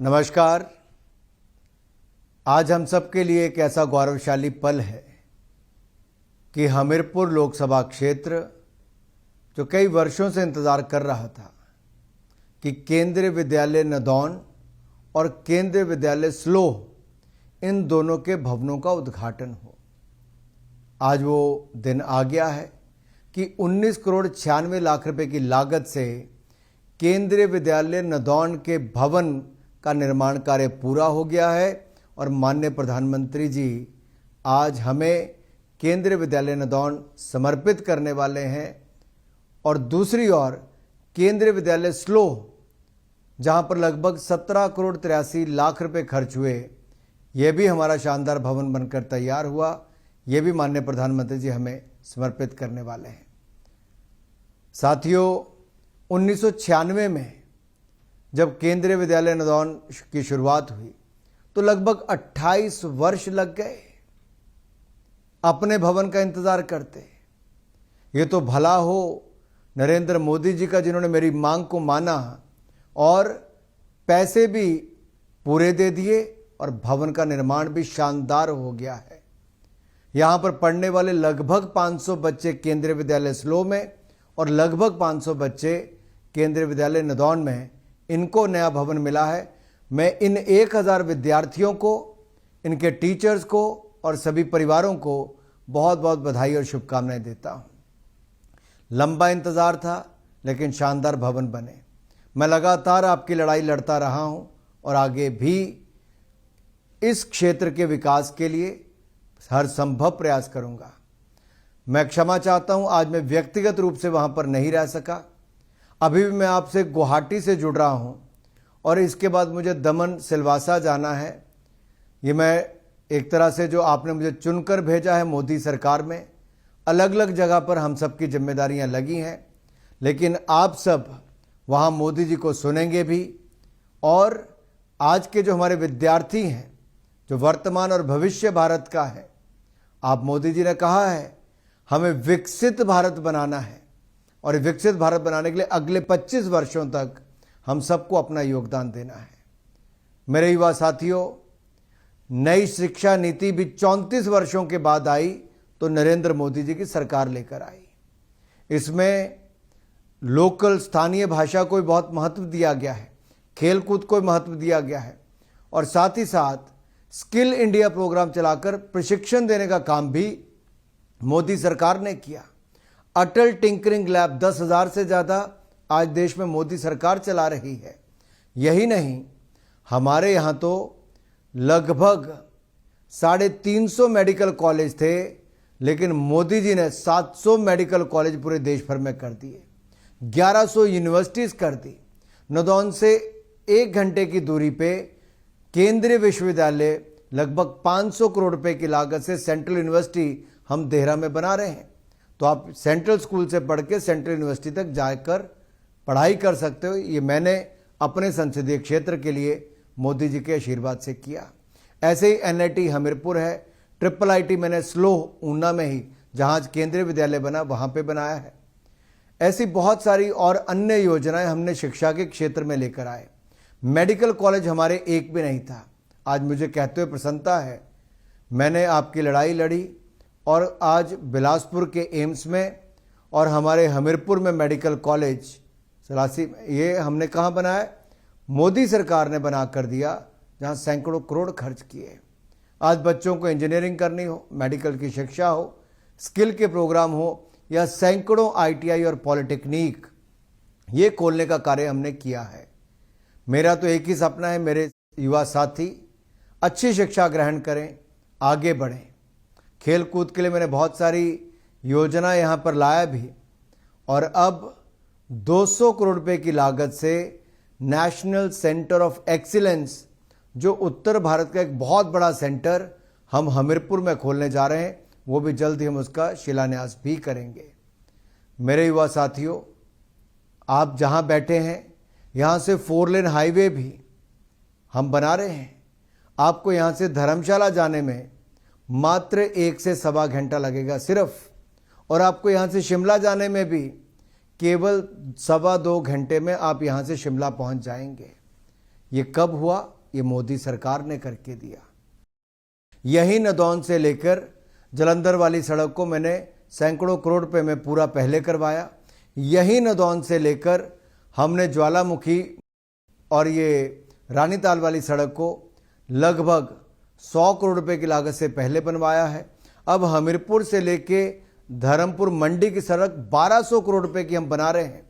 नमस्कार। आज हम सबके लिए एक ऐसा गौरवशाली पल है कि हमीरपुर लोकसभा क्षेत्र जो कई वर्षों से इंतज़ार कर रहा था कि केंद्रीय विद्यालय नदौन और केंद्रीय विद्यालय स्लोह इन दोनों के भवनों का उद्घाटन हो। आज वो दिन आ गया है कि 19 करोड़ 96 लाख रुपए की लागत से केंद्रीय विद्यालय नदौन के भवन का निर्माण कार्य पूरा हो गया है और माननीय प्रधानमंत्री जी आज हमें केंद्रीय विद्यालय नदौन समर्पित करने वाले हैं। और दूसरी ओर केंद्रीय विद्यालय स्लोह जहां पर लगभग 17 करोड़ 83 लाख रुपए खर्च हुए, यह भी हमारा शानदार भवन बनकर तैयार हुआ। यह भी माननीय प्रधानमंत्री जी हमें समर्पित करने वाले हैं। साथियों, 1996 में जब केंद्रीय विद्यालय नदौन की शुरुआत हुई तो लगभग 28 वर्ष लग गए अपने भवन का इंतजार करते। ये तो भला हो नरेंद्र मोदी जी का, जिन्होंने मेरी मांग को माना और पैसे भी पूरे दे दिए और भवन का निर्माण भी शानदार हो गया है। यहां पर पढ़ने वाले लगभग 500 बच्चे केंद्रीय विद्यालय स्लोह में और लगभग 500 बच्चे केंद्रीय विद्यालय नदौन में, इनको नया भवन मिला है। मैं इन 1000 विद्यार्थियों को, इनके टीचर्स को और सभी परिवारों को बहुत बहुत बधाई और शुभकामनाएं देता हूं। लंबा इंतजार था लेकिन शानदार भवन बने। मैं लगातार आपकी लड़ाई लड़ता रहा हूं और आगे भी इस क्षेत्र के विकास के लिए हर संभव प्रयास करूंगा। मैं क्षमा चाहता हूं, आज मैं व्यक्तिगत रूप से वहां पर नहीं रह सका। अभी भी मैं आपसे गुवाहाटी से जुड़ रहा हूं और इसके बाद मुझे दमन सिलवासा जाना है। ये मैं एक तरह से जो आपने मुझे चुनकर भेजा है मोदी सरकार में, अलग अलग जगह पर हम सब की जिम्मेदारियां लगी हैं, लेकिन आप सब वहां मोदी जी को सुनेंगे भी। और आज के जो हमारे विद्यार्थी हैं, जो वर्तमान और भविष्य भारत का है, आप मोदी जी ने कहा है हमें विकसित भारत बनाना है और विकसित भारत बनाने के लिए अगले 25 वर्षों तक हम सबको अपना योगदान देना है। मेरे युवा साथियों, नई शिक्षा नीति भी 34 वर्षों के बाद आई तो नरेंद्र मोदी जी की सरकार लेकर आई। इसमें लोकल स्थानीय भाषा को बहुत महत्व दिया गया है, खेलकूद को महत्व दिया गया है और साथ ही साथ स्किल इंडिया प्रोग्राम चलाकर प्रशिक्षण देने का काम भी मोदी सरकार ने किया। अटल टिंकरिंग लैब 10,000 से ज़्यादा आज देश में मोदी सरकार चला रही है। यही नहीं, हमारे यहाँ तो लगभग 350 मेडिकल कॉलेज थे, लेकिन मोदी जी ने 700 मेडिकल कॉलेज पूरे देश भर में कर दिए, 1100 यूनिवर्सिटीज़ कर दी। नदौन से 1 घंटे की दूरी पे केंद्रीय विश्वविद्यालय लगभग 500 करोड़ रुपए की लागत से सेंट्रल यूनिवर्सिटी हम देहरा में बना रहे हैं। तो आप सेंट्रल स्कूल से पढ़ के सेंट्रल यूनिवर्सिटी तक जाकर पढ़ाई कर सकते हो। ये मैंने अपने संसदीय क्षेत्र के लिए मोदी जी के आशीर्वाद से किया। ऐसे ही NIT हमीरपुर है, IIIT मैंने स्लोह ऊना में ही, जहाँ केंद्रीय विद्यालय बना, वहाँ पे बनाया है। ऐसी बहुत सारी और अन्य योजनाएं हमने शिक्षा के क्षेत्र में लेकर आए। मेडिकल कॉलेज हमारे एक भी नहीं था। आज मुझे कहते हुए प्रसन्नता है, मैंने आपकी लड़ाई लड़ी और आज बिलासपुर के एम्स में और हमारे हमीरपुर में मेडिकल कॉलेज सलासी, ये हमने कहाँ बनाया? मोदी सरकार ने बना कर दिया, जहाँ सैकड़ों करोड़ खर्च किए। आज बच्चों को इंजीनियरिंग करनी हो, मेडिकल की शिक्षा हो, स्किल के प्रोग्राम हो या सैकड़ों ITI और पॉलिटेक्निक, ये खोलने का कार्य हमने किया है। मेरा तो एक ही सपना है, मेरे युवा साथी अच्छी शिक्षा ग्रहण करें, आगे बढ़ें। खेल कूद के लिए मैंने बहुत सारी योजना यहाँ पर लाया भी और अब 200 करोड़ रुपए की लागत से नेशनल सेंटर ऑफ एक्सीलेंस, जो उत्तर भारत का एक बहुत बड़ा सेंटर हम हमीरपुर में खोलने जा रहे हैं, वो भी जल्द ही हम उसका शिलान्यास भी करेंगे। मेरे युवा साथियों, आप जहाँ बैठे हैं, यहाँ से 4 लेन हाईवे भी हम बना रहे हैं। आपको यहाँ से धर्मशाला जाने में मात्र 1 से सवा घंटा लगेगा सिर्फ, और आपको यहाँ से शिमला जाने में भी केवल 1.25 घंटे में आप यहाँ से शिमला पहुँच जाएंगे। ये कब हुआ? ये मोदी सरकार ने करके दिया। यही नदौन से लेकर जलंधर वाली सड़क को मैंने सैकड़ों करोड़ रुपए में पूरा पहले करवाया। यही नदौन से लेकर हमने ज्वालामुखी और ये रानीताल वाली सड़क को लगभग 100 करोड़ रुपए की लागत से पहले बनवाया है। अब हमीरपुर से लेके धर्मपुर मंडी की सड़क 1200 करोड़ रुपए की हम बना रहे हैं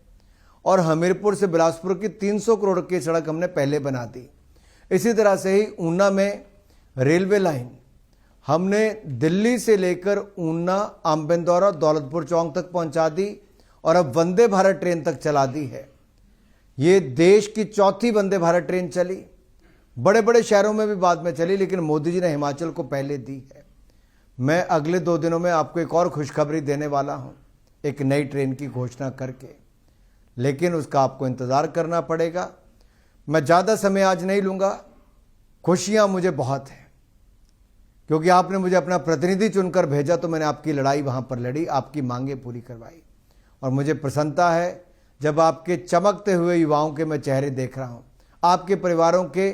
और हमीरपुर से बिलासपुर की 300 करोड़ की सड़क हमने पहले बना दी। इसी तरह से ही ऊना में रेलवे लाइन हमने दिल्ली से लेकर ऊना, आम्बेदौरा, दौलतपुर चौक तक पहुंचा दी और अब वंदे भारत ट्रेन तक चला दी है। ये देश की चौथी वंदे भारत ट्रेन चली। बड़े बड़े शहरों में भी बाद में चली, लेकिन मोदी जी ने हिमाचल को पहले दी है। मैं अगले 2 दिनों में आपको एक और खुशखबरी देने वाला हूं, एक नई ट्रेन की घोषणा करके, लेकिन उसका आपको इंतज़ार करना पड़ेगा। मैं ज़्यादा समय आज नहीं लूँगा। खुशियाँ मुझे बहुत हैं क्योंकि आपने मुझे अपना प्रतिनिधि चुनकर भेजा, तो मैंने आपकी लड़ाई वहाँ पर लड़ी, आपकी मांगें पूरी करवाई और मुझे प्रसन्नता है जब आपके चमकते हुए युवाओं के मैं चेहरे देख रहा हूँ, आपके परिवारों के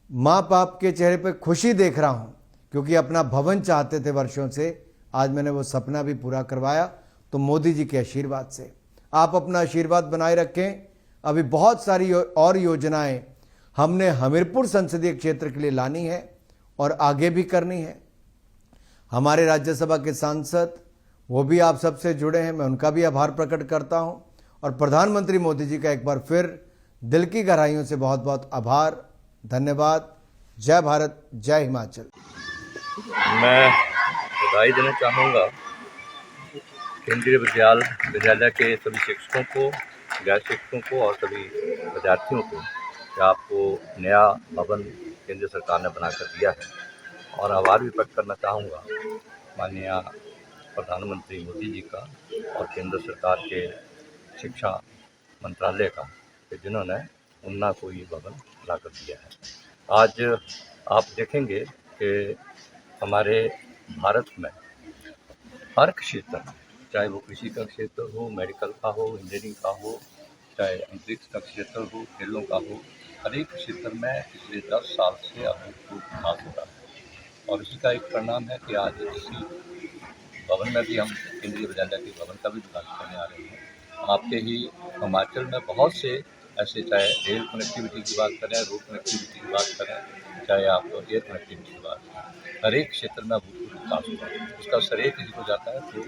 माँ बाप के चेहरे पर खुशी देख रहा हूँ, क्योंकि अपना भवन चाहते थे वर्षों से, आज मैंने वो सपना भी पूरा करवाया। तो मोदी जी के आशीर्वाद से आप अपना आशीर्वाद बनाए रखें। अभी बहुत सारी और योजनाएं हमने हमीरपुर संसदीय क्षेत्र के लिए लानी है और आगे भी करनी है। हमारे राज्यसभा के सांसद वो भी आप सबसे जुड़े हैं, मैं उनका भी आभार प्रकट करता हूं और प्रधानमंत्री मोदी जी का एक बार फिर दिल की गहराइयों से बहुत बहुत आभार, धन्यवाद। जय भारत, जय हिमाचल। मैं बधाई देना चाहूँगा केंद्रीय विद्यालय के सभी शिक्षकों को, गैर शिक्षकों को और सभी विद्यार्थियों को कि आपको नया भवन केंद्र सरकार ने बनाकर दिया है। और आभार भी व्यक्त करना चाहूँगा माननीय प्रधानमंत्री मोदी जी का और केंद्र सरकार के शिक्षा मंत्रालय का कि जिन्होंने ऊना को ये भवन लाकर दिया है। आज आप देखेंगे कि हमारे भारत में हर क्षेत्र में, चाहे वो कृषि का क्षेत्र हो, मेडिकल का हो, इंजीनियरिंग का हो, चाहे अंतरिक्ष का क्षेत्र हो, खेलों का हो, हर एक क्षेत्र में पिछले 10 साल से अभूतपूर्व विकास हो रहा है। और इसी का एक परिणाम है कि आज इसी भवन में भी हम केंद्रीय विद्यालय के भवन का भी विकास करने आ रहे हैं। आपके ही हिमाचल में बहुत से ऐसे, चाहे रेल कनेक्टिविटी की बात करें, रोड कनेक्टिविटी की बात करें, चाहे आप एयर कनेक्टिविटी की बात करें, हर एक क्षेत्र में अभूतपूर्व विकास हुआ है। उसका श्रेय किसी को जाता है तो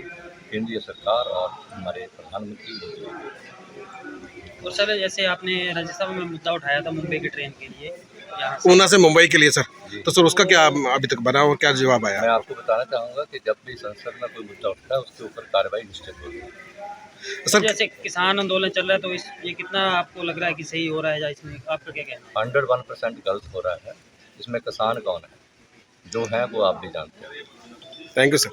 केंद्रीय सरकार और हमारे प्रधानमंत्री मोदी जी। और सर, जैसे आपने राज्यसभा में मुद्दा उठाया था मुंबई की ट्रेन के लिए, ऊना से मुंबई के लिए सर, तो सर उसका क्या अभी तक बना और क्या जवाब आया? मैं आपको बताना चाहूँगा कि जब भी संसद में कोई मुद्दा उठता है उसके ऊपर कार्रवाई निश्चित होगी। सर, जैसे किसान आंदोलन चल रहा है तो ये कितना आपको लग रहा है कि सही हो रहा है या इसमें आपका क्या कहना है? 101% गलत हो रहा है। इसमें किसान कौन है? जो है वो आप भी जानते हैं। Thank you sir.